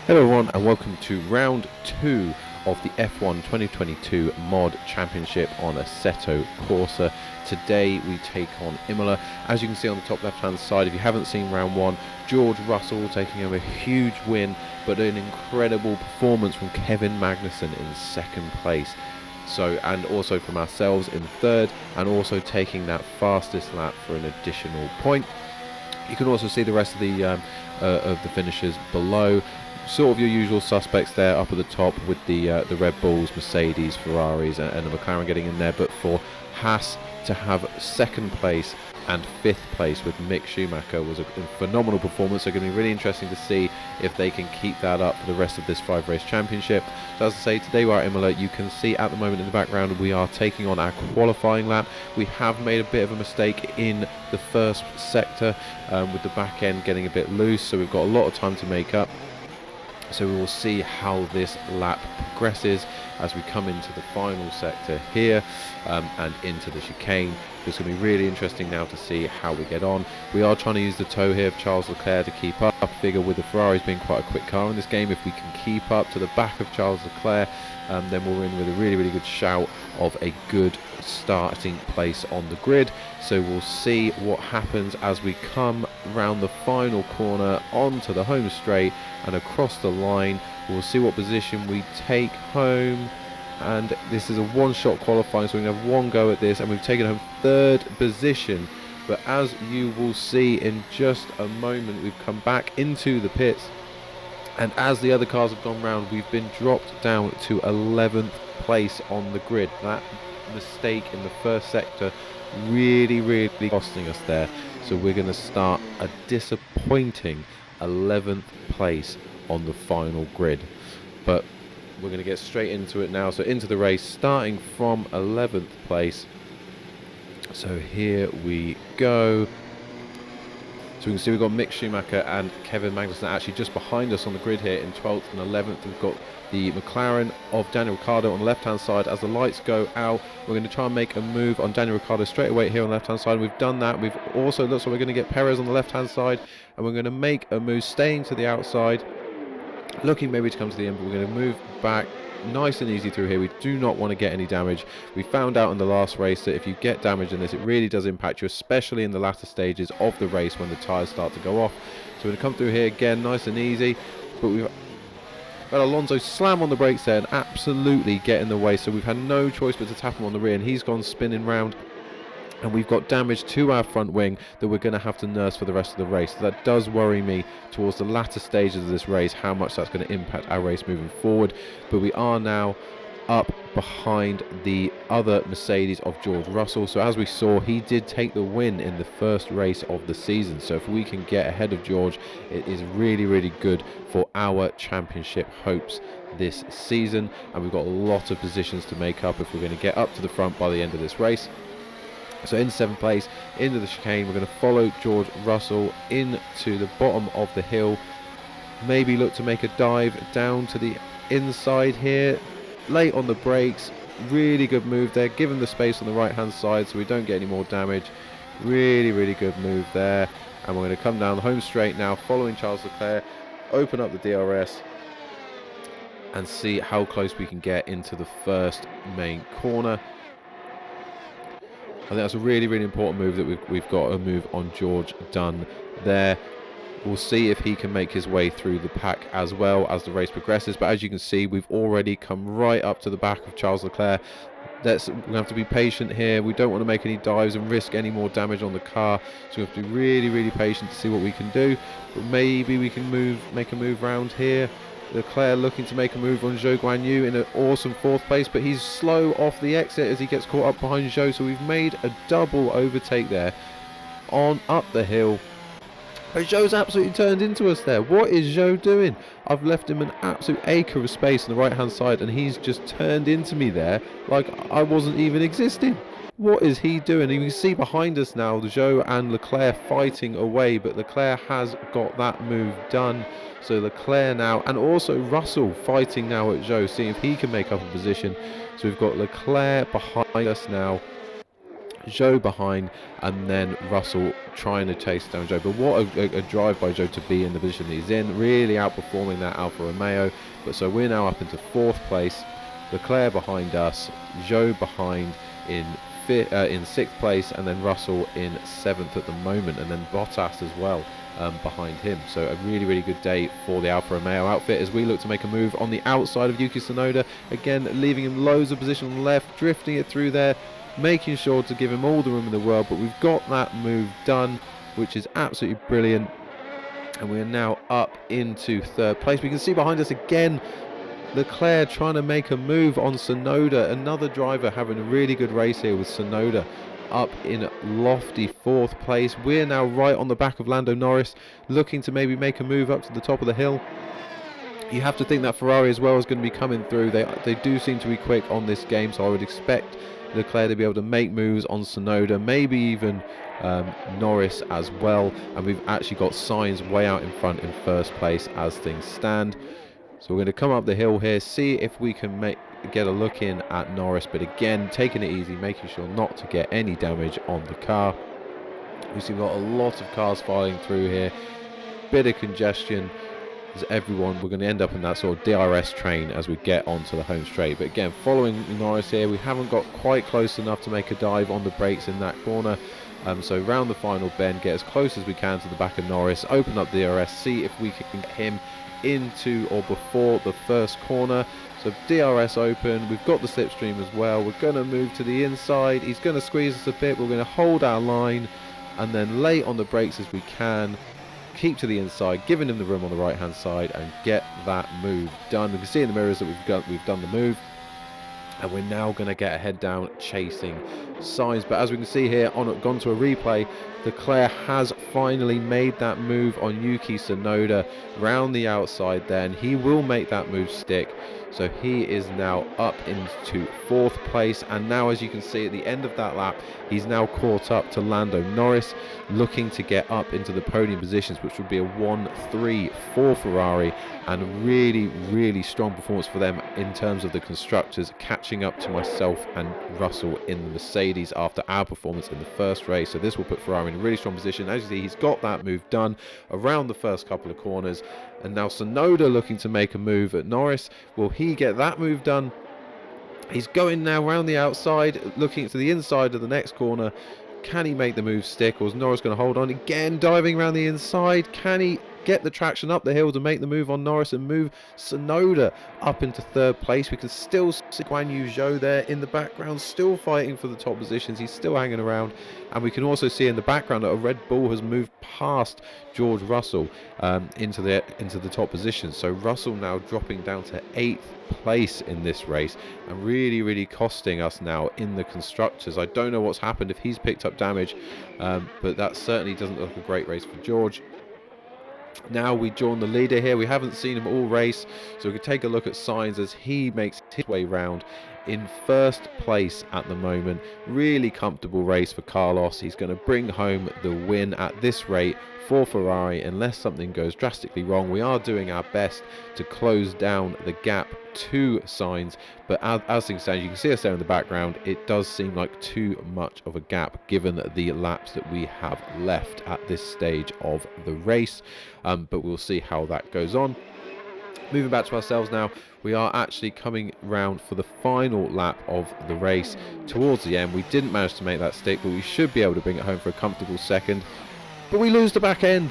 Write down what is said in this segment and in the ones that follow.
Hello everyone and welcome to round 2 of the F1 2022 Mod Championship on Assetto Corsa. Today we take on Imola. As you can see on the top left hand side, if you haven't seen round 1, George Russell taking home a huge win, but an incredible performance from Kevin Magnussen in second place. And also from ourselves in third, and also taking that fastest lap for an additional point. You can also see the rest of the finishers below. Sort of your usual suspects there up at the top with the Red Bulls, Mercedes, Ferraris and the McLaren getting in there, but for Haas to have second place and fifth place with Mick Schumacher was a phenomenal performance. So going to be really interesting to see if they can keep that up for the rest of this 5-race championship. So as I say, today we're at Imola. You can see at the moment in the background we are taking on our qualifying lap. We have made a bit of a mistake in the first sector with the back end getting a bit loose, so we've got a lot of time to make up. So we will see how this lap progresses as we come into the final sector here and into the chicane. It's going to be really interesting now to see how we get on. We are trying to use the toe here of Charles Leclerc to keep up. I figure with the Ferraris being quite a quick car in this game, if we can keep up to the back of Charles Leclerc, then we're in with a really good shout of a good starting place on the grid. So we'll see what happens as we come round the final corner onto the home straight and across the line. We'll see what position we take home, and this is a one-shot qualifying, so we can have one go at this, and we've taken home third position. But as you will see in just a moment, we've come back into the pits, and as the other cars have gone round, we've been dropped down to 11th place on the grid. That mistake in the first sector really costing us there. So we're going to start a disappointing 11th place on the final grid. But we're going to get straight into it now. So into the race, starting from 11th place. So here we go. So we can see we've got Mick Schumacher and Kevin Magnussen actually just behind us on the grid here in 12th and 11th. We've got the McLaren of Daniel Ricciardo on the left hand side. As the lights go out, we're going to try and make a move on Daniel Ricciardo straight away here on the left hand side. We've done that. We've also, looks like we're going to get Perez on the left hand side, and we're going to make a move staying to the outside, looking maybe to come to the end, but we're going to move back nice and easy through here. We do not want to get any damage. We found out in the last race that if you get damage in this, it really does impact you, especially in the latter stages of the race when the tyres start to go off. So we're going to come through here again nice and easy, but we've had Alonso slam on the brakes there and absolutely get in the way, so we've had no choice but to tap him on the rear, and he's gone spinning round. And we've got damage to our front wing that we're going to have to nurse for the rest of the race. So that does worry me towards the latter stages of this race, how much that's going to impact our race moving forward. But we are now up behind the other Mercedes of George Russell. So as we saw, he did take the win in the first race of the season. So if we can get ahead of George, it is really good for our championship hopes this season. And we've got a lot of positions to make up if we're going to get up to the front by the end of this race. So in 7th place, into the chicane, we're going to follow George Russell into the bottom of the hill. Maybe look to make a dive down to the inside here. Late on the brakes, really good move there. Give him the space on the right hand side so we don't get any more damage. Really good move there. And we're going to come down the home straight now, following Charles Leclerc. Open up the DRS and see how close we can get into the first main corner. I think that's a really important move that we've got a move on George done there. We'll see if he can make his way through the pack as well as the race progresses. But as you can see, we've already come right up to the back of Charles Leclerc. We're going to have to be patient here. We don't want to make any dives and risk any more damage on the car. So we have to be really patient to see what we can do. But maybe we can make a move round here. Leclerc looking to make a move on Zhou Guanyu in an awesome 4th place, but he's slow off the exit as he gets caught up behind Zhou. So we've made a double overtake there on up the hill. But Zhou's absolutely turned into us there. What is Zhou doing? I've left him an absolute acre of space on the right hand side, and he's just turned into me there like I wasn't even existing. What is he doing? And you can see behind us now Zhou and Leclerc fighting away, but Leclerc has got that move done. So Leclerc now, and also Russell fighting now at Zhou, seeing if he can make up a position. So we've got Leclerc behind us now, Zhou behind, and then Russell trying to chase down Zhou. But what a drive by Zhou to be in the position he's in, really outperforming that Alfa Romeo. But so we're now up into 4th place, Leclerc behind us, Zhou behind in 6th place, and then Russell in 7th at the moment, and then Bottas as well behind him. So a really good day for the Alfa Romeo outfit as we look to make a move on the outside of Yuki Tsunoda, again leaving him loads of position on the left, drifting it through there, making sure to give him all the room in the world. But we've got that move done, which is absolutely brilliant, and we are now up into 3rd place. We can see behind us again Leclerc trying to make a move on Tsunoda. Another driver having a really good race here with Tsunoda up in lofty 4th place. We're now right on the back of Lando Norris, looking to maybe make a move up to the top of the hill. You have to think that Ferrari as well is going to be coming through. They do seem to be quick on this game, so I would expect Leclerc to be able to make moves on Tsunoda, maybe even Norris as well. And we've actually got Sainz way out in front in 1st place as things stand. So we're going to come up the hill here, see if we can get a look in at Norris, but again taking it easy, making sure not to get any damage on the car. We've got a lot of cars filing through here, bit of congestion as everyone, we're going to end up in that sort of DRS train as we get onto the home straight. But again, following Norris here, we haven't got quite close enough to make a dive on the brakes in that corner. So round the final bend, get as close as we can to the back of Norris, open up the DRS, see if we can get him into or before the first corner. So DRS open, we've got the slipstream as well, we're going to move to the inside, he's going to squeeze us a bit, we're going to hold our line and then lay on the brakes as we can, keep to the inside, giving him the room on the right hand side and get that move done. We can see in the mirrors that we've done the move, and we're now going to get a head down chasing Sainz. But as we can see here, gone to a replay, Leclerc has finally made that move on Yuki Tsunoda round the outside there, and he will make that move stick. So he is now up into 4th place, and now as you can see at the end of that lap, he's now caught up to Lando Norris, looking to get up into the podium positions, which would be a 1-3 for Ferrari, and a really strong performance for them in terms of the constructors, catching up to myself and Russell in the Mercedes after our performance in the first race. So this will put Ferrari in a really strong position. As you see, he's got that move done around the first couple of corners, and now Tsunoda looking to make a move at Norris. Will he get that move done? He's going now around the outside, looking to the inside of the next corner. Can he make the move stick, or is Norris going to hold on? Again, diving around the inside. Can he get the traction up the hill to make the move on Norris and move Tsunoda up into 3rd place? We can still see Guan Yu Zhou there in the background, still fighting for the top positions. He's still hanging around, and we can also see in the background that a Red Bull has moved past George Russell into the top position. So Russell now dropping down to 8th place in this race, and really costing us now in the constructors. I don't know what's happened, if he's picked up damage, but that certainly doesn't look a great race for George. Now we join the leader here. We haven't seen him all race, so we can take a look at Sainz as he makes his way round in 1st place at the moment. Really comfortable race for Carlos. He's going to bring home the win at this rate for Ferrari unless something goes drastically wrong. We are doing our best to close down the gap to Sainz, but as things stand, you can see us there in the background, it does seem like too much of a gap given the laps that we have left at this stage of the race, but we'll see how that goes on. Moving back to ourselves now, we are actually coming round for the final lap of the race towards the end. We didn't manage to make that stick, but we should be able to bring it home for a comfortable second. But we lose the back end,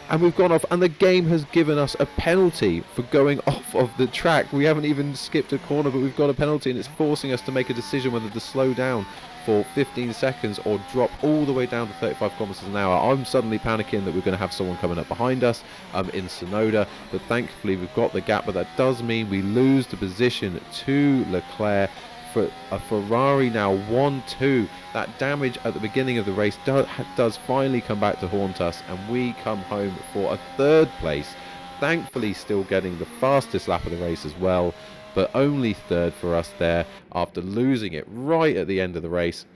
and we've gone off, and the game has given us a penalty for going off of the track. We haven't even skipped a corner, but we've got a penalty, and it's forcing us to make a decision whether to slow down for 15 seconds or drop all the way down to 35 kilometers an hour. I'm suddenly panicking that we're going to have someone coming up behind us in Tsunoda, but thankfully we've got the gap. But that does mean we lose the position to Leclerc. For a Ferrari now 1-2. That damage at the beginning of the race does finally come back to haunt us, and we come home for a 3rd place, thankfully still getting the fastest lap of the race as well, but only 3rd for us there after losing it right at the end of the race.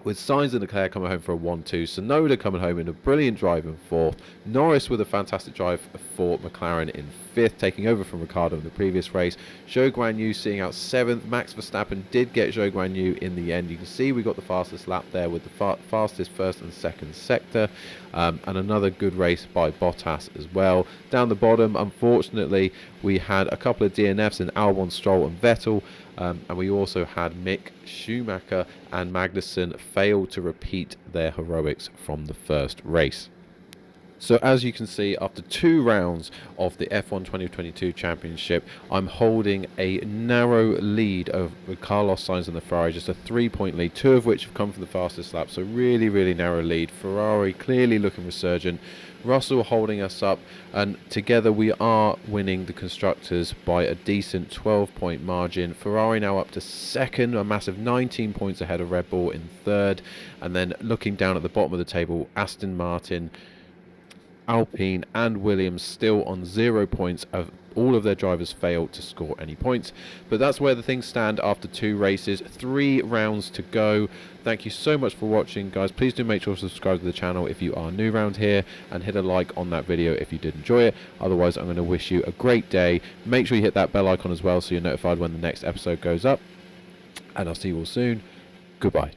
with Sainz and Leclerc coming home for a 1-2, Tsunoda coming home in a brilliant drive in 4th, Norris with a fantastic drive for McLaren in 5th, taking over from Ricciardo in the previous race, Zhou Guanyu seeing out 7th, Max Verstappen did get Zhou Guanyu in the end. You can see we got the fastest lap there with the fastest first and second sector, and another good race by Bottas as well. Down the bottom, unfortunately, we had a couple of DNFs in Albon, Stroll and Vettel, and we also had Mick Schumacher and Magnussen fail to repeat their heroics from the first race. So as you can see, after 2 rounds of the F1 2022 Championship, I'm holding a narrow lead over Carlos Sainz and the Ferrari, just a 3-point lead, 2 of which have come from the fastest lap, so really narrow lead. Ferrari clearly looking resurgent, Russell holding us up, and together we are winning the constructors by a decent 12-point margin. Ferrari now up to 2nd, a massive 19 points ahead of Red Bull in 3rd, and then looking down at the bottom of the table, Aston Martin, Alpine and Williams still on 0 points. Of all of their drivers failed to score any points, but that's where the things stand after 2 races, 3 rounds to go. Thank you so much for watching, guys. Please do make sure to subscribe to the channel if you are new around here, and hit a like on that video if you did enjoy it. Otherwise, I'm going to wish you a great day. Make sure you hit that bell icon as well so you're notified when the next episode goes up, and I'll see you all soon. Goodbye.